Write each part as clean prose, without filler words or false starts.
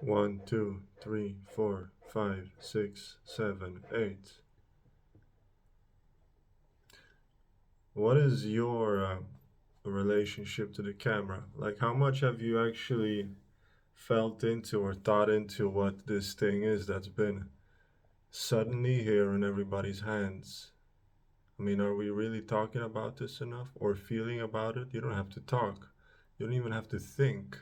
One, two, three, four, five, six, seven, eight. What is your relationship to the camera? Like, how much have you actually felt into or thought into what this thing is that's been suddenly here in everybody's hands? I mean, are we really talking about this enough or feeling about it? You don't have to talk, you don't even have to think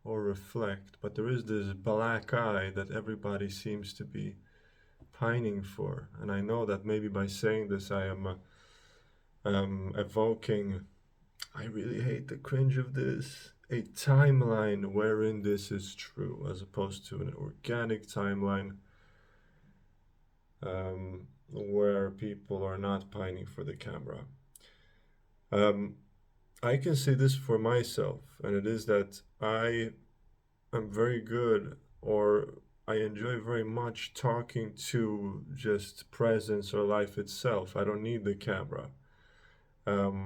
or reflect, but there is this black eye that everybody seems to be pining for. And I know that maybe by saying this, I am evoking, I really hate the cringe of this, a timeline wherein this is true, as opposed to an organic timeline where people are not pining for the camera. Um, I can say this for myself, and it is that I am very good, or I enjoy very much talking to just presence or life itself. I don't need the camera.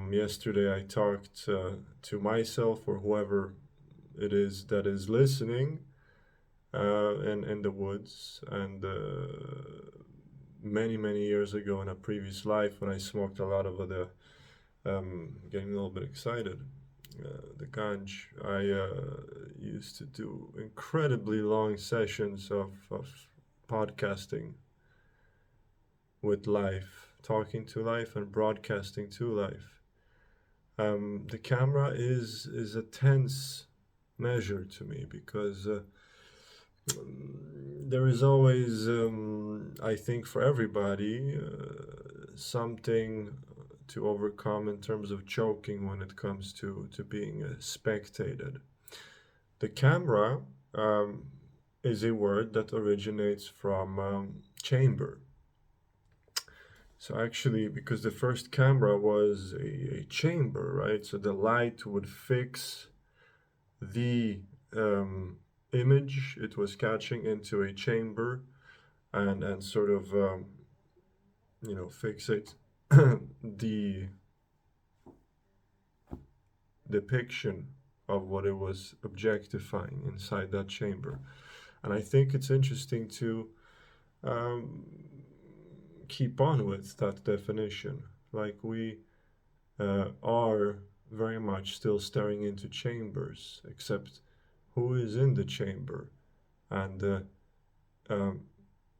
Yesterday, I talked to myself or whoever it is that is listening in the woods, and many years ago in a previous life when I smoked a lot of the getting a little bit excited. The ganj. I used to do incredibly long sessions of podcasting with life, talking to life and broadcasting to life. The camera is a tense measure to me because there is always, I think, for everybody, something to overcome in terms of choking when it comes to being spectated. The camera um, is a word that originates from chamber. So actually, because the first camera was a chamber, right? So the light would fix the um, image it was catching into a chamber and sort of fixate the depiction of what it was objectifying inside that chamber. And I think it's interesting to um, keep on with that definition. Like we are very much still staring into chambers, except who is in the chamber? And um,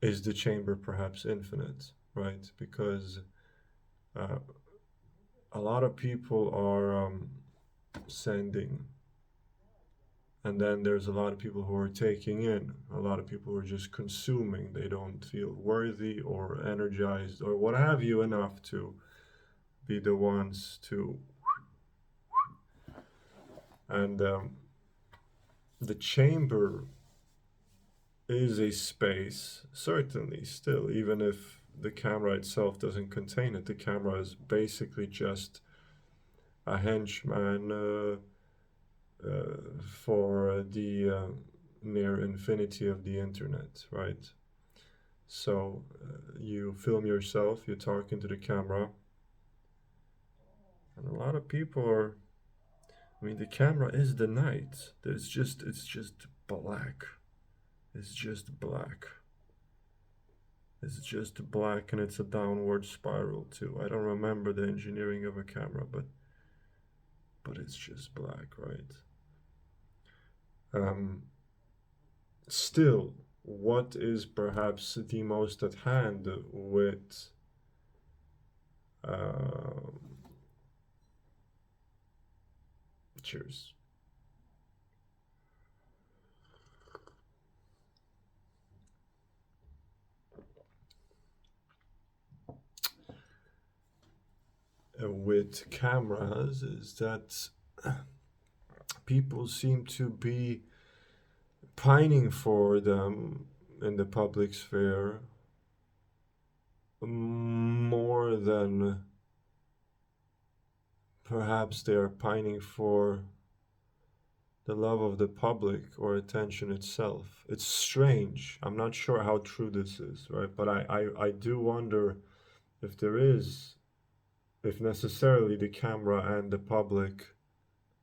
is the chamber perhaps infinite, right? Because uh, a lot of people are sending, and then there's a lot of people who are taking in, a lot of people who are just consuming. They don't feel worthy or energized or what have you enough to be the ones to. And the chamber is a space, certainly, still, even if the camera itself doesn't contain it. The camera is basically just a henchman for the mere infinity of the internet, right? So you film yourself, you talk into the camera, and a lot of people are. I mean, the camera is the night. It's just black. It's just black. It's just black, and it's a downward spiral too. I don't remember the engineering of a camera, but it's just black, right? Um, Still, what is perhaps the most at hand with um cheers with cameras is that people seem to be pining for them in the public sphere more than perhaps they are pining for the love of the public or attention itself. It's strange. I'm not sure how true this is, right? But I do wonder if there is, if necessarily the camera and the public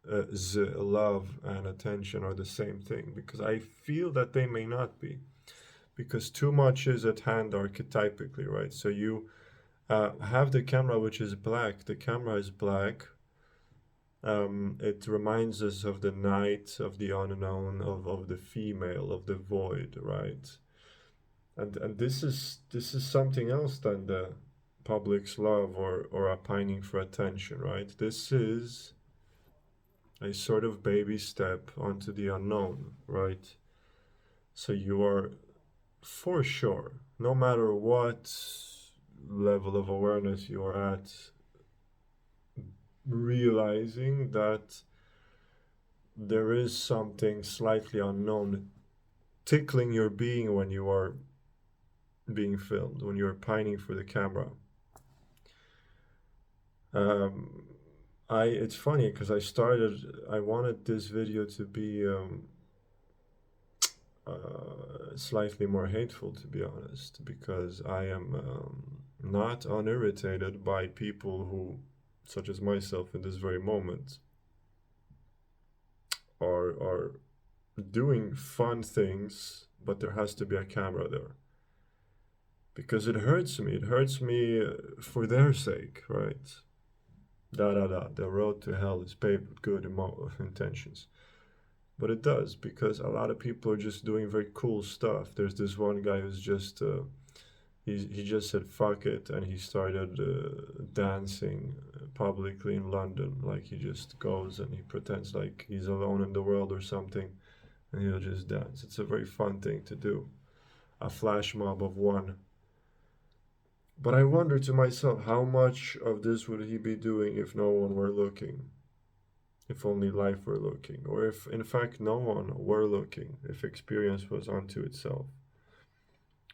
love and attention are the same thing, because I feel that they may not be, because too much is at hand archetypically, right? So you have the camera, which is black. The camera is black. It reminds us of the night, of the unknown, of the female, of the void, right? And this is something else than the public's love or a pining for attention, right? This is a sort of baby step onto the unknown, right? So you are for sure, no matter what level of awareness you are at, realizing that there is something slightly unknown tickling your being when you are being filmed, when you're pining for the camera. Um, it's funny because I wanted this video to be slightly more hateful, to be honest, because I am not unirritated by people who, such as myself in this very moment, are doing fun things, but there has to be a camera there. Because it hurts me. It hurts me for their sake, right? Da da da. The road to hell is paved with good intentions. But it does, because a lot of people are just doing very cool stuff. There's this one guy who's just he just said fuck it, and he started dancing publicly in London. Like, he just goes and he pretends like he's alone in the world or something, and he'll just dance. It's a very fun thing to do. A flash mob of one. But I wonder to myself, how much of this would he be doing if no one were looking? If only life were looking? Or if, in fact, no one were looking? If experience was unto itself?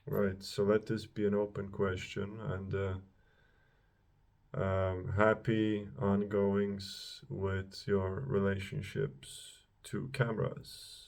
Right, so let this be an open question, and happy ongoings with your relationships to cameras.